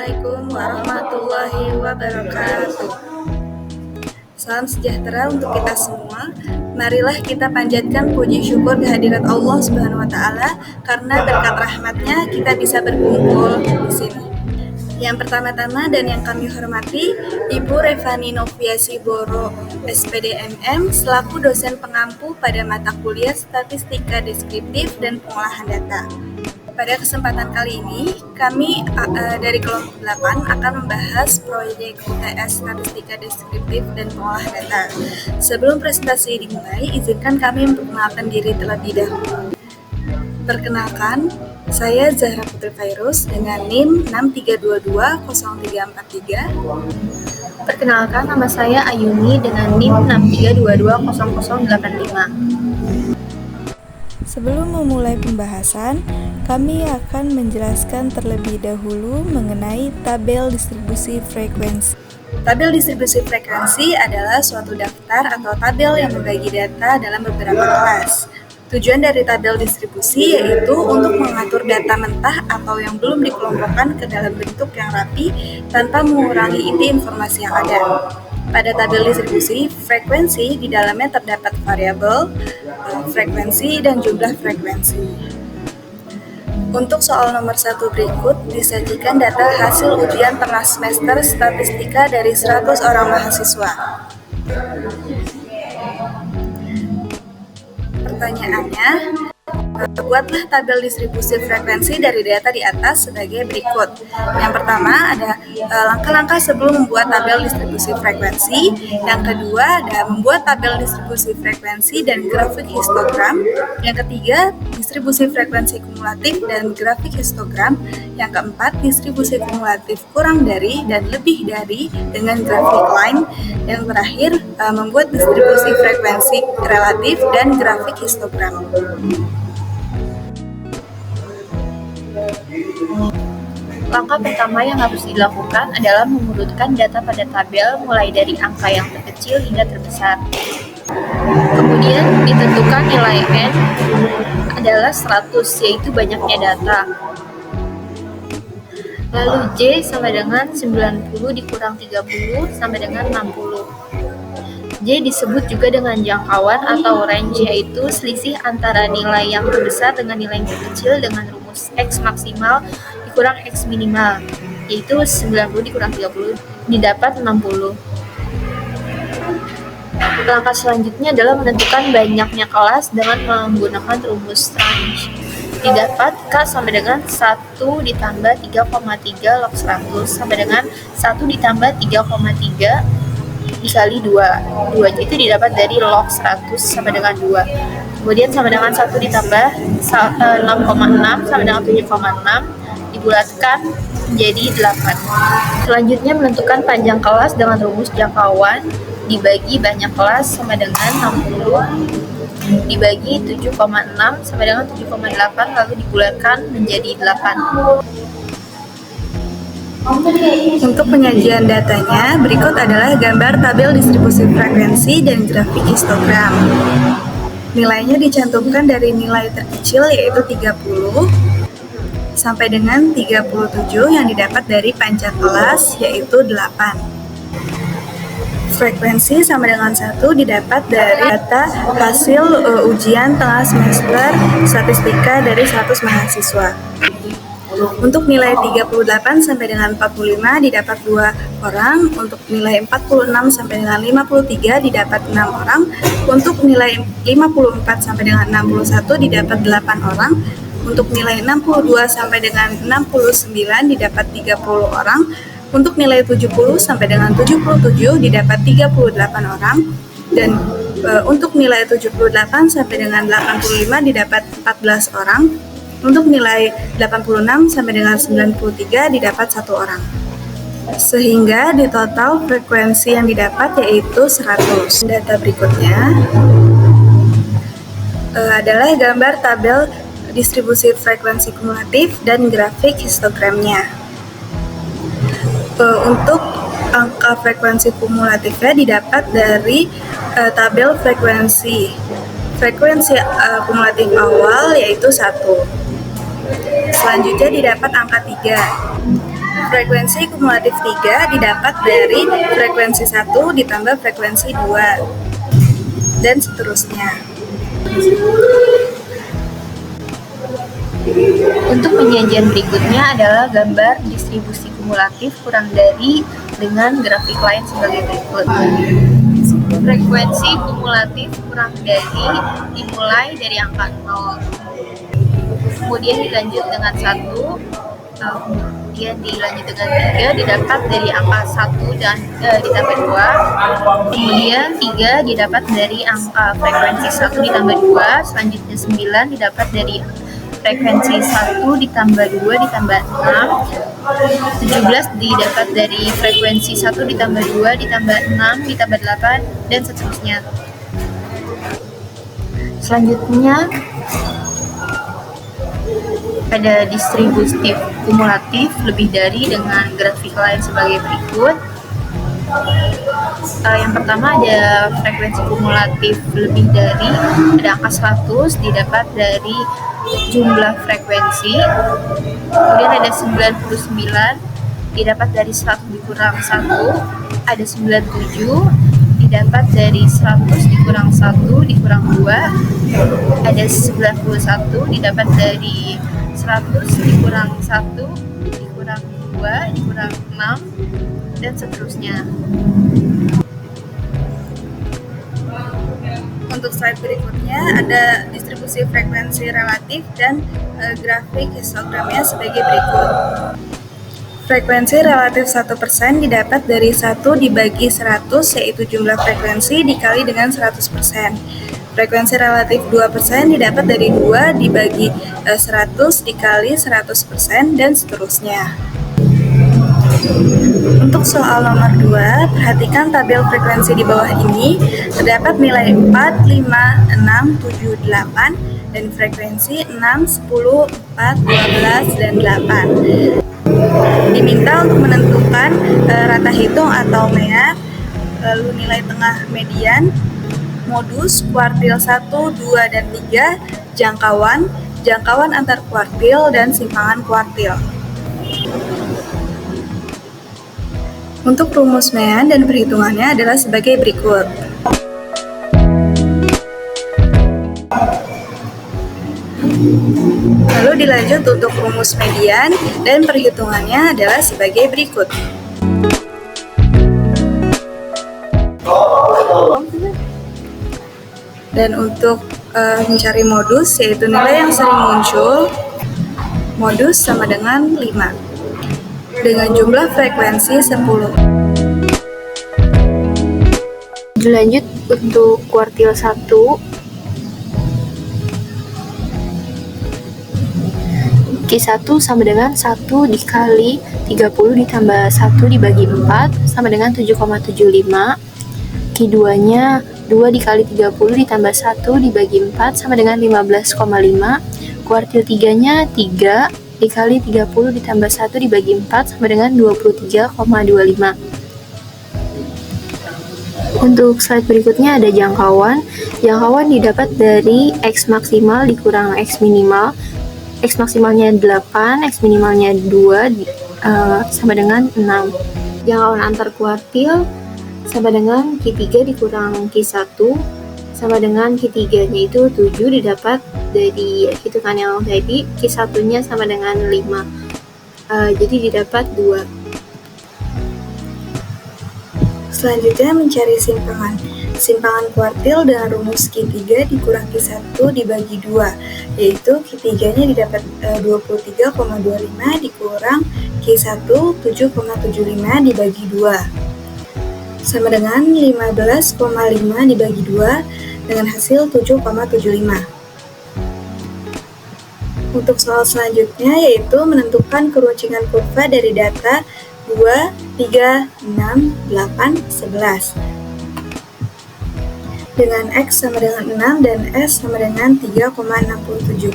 Assalamualaikum warahmatullahi wabarakatuh. Salam sejahtera untuk kita semua. Marilah kita panjatkan puji syukur kehadirat Allah Subhanahu wa taala karena berkat rahmatnya kita bisa berkumpul di sini. Yang pertama-tama dan yang kami hormati Ibu Revani Noviasi Boro, SPD MM, selaku dosen pengampu pada mata kuliah Statistika Deskriptif dan Pengolahan Data. Pada kesempatan kali ini, kami dari kelompok 8 akan membahas proyek UTS Statistika Deskriptif dan Pengolahan Data. Sebelum presentasi dimulai, izinkan kami memperkenalkan diri terlebih dahulu. Perkenalkan, saya Zahra Putri Fairuz dengan NIM 63220343. Perkenalkan, nama saya Ayuni dengan NIM 63220085. Sebelum memulai pembahasan, kami akan menjelaskan terlebih dahulu mengenai tabel distribusi frekuensi. Tabel distribusi frekuensi adalah suatu daftar atau tabel yang membagi data dalam beberapa kelas. Tujuan dari tabel distribusi yaitu untuk mengatur data mentah atau yang belum dikelompokkan ke dalam bentuk yang rapi tanpa mengurangi inti informasi yang ada. Pada tabel distribusi frekuensi, di dalamnya terdapat variabel, frekuensi, dan jumlah frekuensi. Untuk soal nomor 1 berikut, disajikan data hasil ujian tengah semester statistika dari 100 orang mahasiswa. Pertanyaannya, buatlah tabel distribusi frekuensi dari data di atas sebagai berikut. Yang pertama ada langkah-langkah sebelum membuat tabel distribusi frekuensi. Yang kedua ada membuat tabel distribusi frekuensi dan grafik histogram. Yang ketiga, distribusi frekuensi kumulatif dan grafik histogram. Yang keempat, distribusi kumulatif kurang dari dan lebih dari dengan grafik line. Yang terakhir, membuat distribusi frekuensi relatif dan grafik histogram. Langkah pertama yang harus dilakukan adalah mengurutkan data pada tabel mulai dari angka yang terkecil hingga terbesar. Kemudian ditentukan nilai N adalah 100, yaitu banyaknya data. Lalu J sama dengan 90 dikurang 30 sama dengan 60. J disebut juga dengan jangkauan atau range, yaitu selisih antara nilai yang terbesar dengan nilai yang terkecil dengan rumus X maksimal dikurang X minimal, yaitu 90 dikurang 30 didapat 60. Langkah selanjutnya adalah menentukan banyaknya kelas dengan menggunakan rumus range. Didapat K sama dengan 1 ditambah 3,3 log 100 sama dengan 1 ditambah 3,3 dikali 2. 2 itu didapat dari log 100 sama dengan 2. Kemudian sama dengan 1 ditambah 6,6 sama dengan 7,6 dibulatkan menjadi 8. Selanjutnya menentukan panjang kelas dengan rumus jangkauan dibagi banyak kelas sama dengan 60 dibagi 7,6 sama dengan 7,8 lalu dibulatkan menjadi 8. Untuk penyajian datanya, berikut adalah gambar tabel distribusi frekuensi dan grafik histogram. Nilainya dicantumkan dari nilai terkecil yaitu 30 sampai dengan 37 yang didapat dari panjang kelas yaitu 8. Frekuensi sama dengan 1 didapat dari data hasil ujian tengah semester statistika dari 100 mahasiswa. Untuk nilai 38 sampai dengan 45 didapat 2 orang, untuk nilai 46 sampai dengan 53 didapat 6 orang, untuk nilai 54 sampai dengan 61 didapat 8 orang, untuk nilai 62 sampai dengan 69 didapat 30 orang, untuk nilai 70 sampai dengan 77 didapat 38 orang, dan untuk nilai 78 sampai dengan 85 didapat 14 orang. Untuk nilai 86 sampai dengan 93 didapat 1 orang. Sehingga di total frekuensi yang didapat yaitu 100. Data berikutnya adalah gambar tabel distribusi frekuensi kumulatif dan grafik histogramnya. Untuk angka frekuensi kumulatifnya didapat dari tabel frekuensi kumulatif awal yaitu 1. Selanjutnya didapat angka 3. Frekuensi kumulatif 3 didapat dari frekuensi 1 ditambah frekuensi 2, dan seterusnya. Untuk penyajian berikutnya adalah gambar distribusi kumulatif kurang dari dengan grafik lain sebagai berikut. Frekuensi kumulatif kurang dari dimulai dari angka 0, kemudian dilanjut dengan 1, kemudian dilanjut dengan 3, didapat dari angka 1 dan ditambah 2, kemudian 3 didapat dari angka frekuensi 1 ditambah 2, selanjutnya 9 didapat dari frekuensi 1 ditambah 2 ditambah 6, 17 didapat dari frekuensi 1 ditambah 2 ditambah 6 ditambah 8, dan seterusnya. Selanjutnya ada distributif kumulatif lebih dari dengan grafik lain sebagai berikut. Yang pertama ada frekuensi kumulatif lebih dari, ada angka 100 didapat dari jumlah frekuensi, kemudian ada 99 didapat dari 100 dikurang 1, ada 97 didapat dari 100 dikurang 1 dikurang 2, ada 91 didapat dari 100 dikurang 1 dikurang 2 dikurang 6, dan seterusnya. Untuk slide berikutnya ada distribusi frekuensi relatif dan grafik histogramnya sebagai berikut. Frekuensi relatif 1% didapat dari 1 dibagi 100, yaitu jumlah frekuensi dikali dengan 100%. Frekuensi relatif 2% didapat dari 2 dibagi 100 dikali 100%, dan seterusnya. Untuk soal nomor 2, perhatikan tabel frekuensi di bawah ini. Terdapat nilai 4, 5, 6, 7, 8, dan frekuensi 6, 10, 4, 12, dan 8. Diminta untuk menentukan rata hitung atau MEA, lalu nilai tengah median, modus, kuartil 1, 2, dan 3, jangkauan antar kuartil, dan simpangan kuartil. Untuk rumus MEA dan perhitungannya adalah sebagai berikut. Lalu dilanjut untuk rumus median dan perhitungannya adalah sebagai berikut. Dan untuk mencari modus, yaitu nilai yang sering muncul, modus sama dengan 5 dengan jumlah frekuensi 10. Dilanjut untuk kuartil 1, Q1 sama dengan 1 dikali 30 ditambah 1 dibagi 4 sama dengan 7,75. Q2 nya 2 dikali 30 ditambah 1 dibagi 4 sama dengan 15,5. Kuartil 3 nya 3 dikali 30 ditambah 1 dibagi 4 sama dengan 23,25. Untuk slide berikutnya ada jangkauan. Jangkauan didapat dari X maksimal dikurang X minimal. X maksimalnya 8, X minimalnya 2, sama dengan 6. Jangkauan antar kuartil sama dengan Q3 dikurang Q1 sama dengan Q3 nya itu 7, didapat dari hitungan yang tadi. Q1 nya sama dengan 5, jadi didapat 2. Selanjutnya mencari simpangan kuartil dengan rumus Q3 dikurang Q1 dibagi 2, yaitu Q3 nya didapat 23,25 dikurang Q1 7,75 dibagi 2 sama dengan 15,5 dibagi 2 dengan hasil 7,75. Untuk soal selanjutnya yaitu menentukan keruncingan kurva dari data 2, 3, 6, 8, 11 dengan X sama dengan 6 dan S sama dengan 3,67.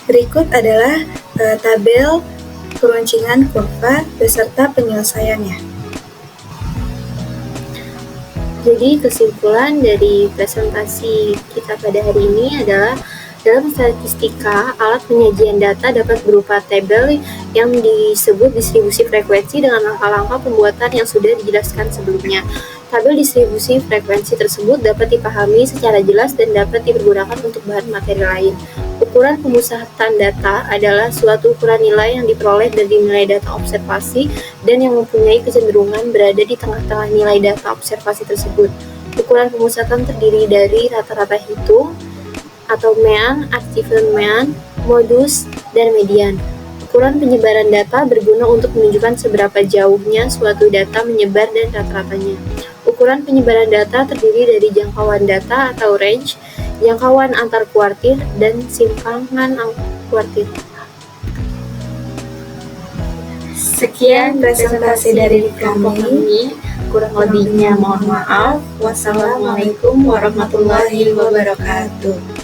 Berikut adalah tabel keruncingan kurva beserta penyelesaiannya. Jadi kesimpulan dari presentasi kita pada hari ini adalah Dalam statistika, alat penyajian data dapat berupa tabel yang disebut distribusi frekuensi dengan langkah-langkah pembuatan yang sudah dijelaskan sebelumnya. Tabel distribusi frekuensi tersebut dapat dipahami secara jelas dan dapat dipergunakan untuk bahan materi lain. Ukuran pemusatan data adalah suatu ukuran nilai yang diperoleh dari nilai data observasi dan yang mempunyai kecenderungan berada di tengah-tengah nilai data observasi tersebut. Ukuran pemusatan terdiri dari rata-rata hitung, atau mean, artificial mean, modus, dan median. Ukuran penyebaran data berguna untuk menunjukkan seberapa jauhnya suatu data menyebar dan rata-ratanya. Ukuran penyebaran data terdiri dari jangkauan data atau range, jangkauan antar kuartir, dan simpangan kuartir. Sekian presentasi dari kami. Kurang lebihnya mohon maaf. Wassalamualaikum warahmatullahi wabarakatuh.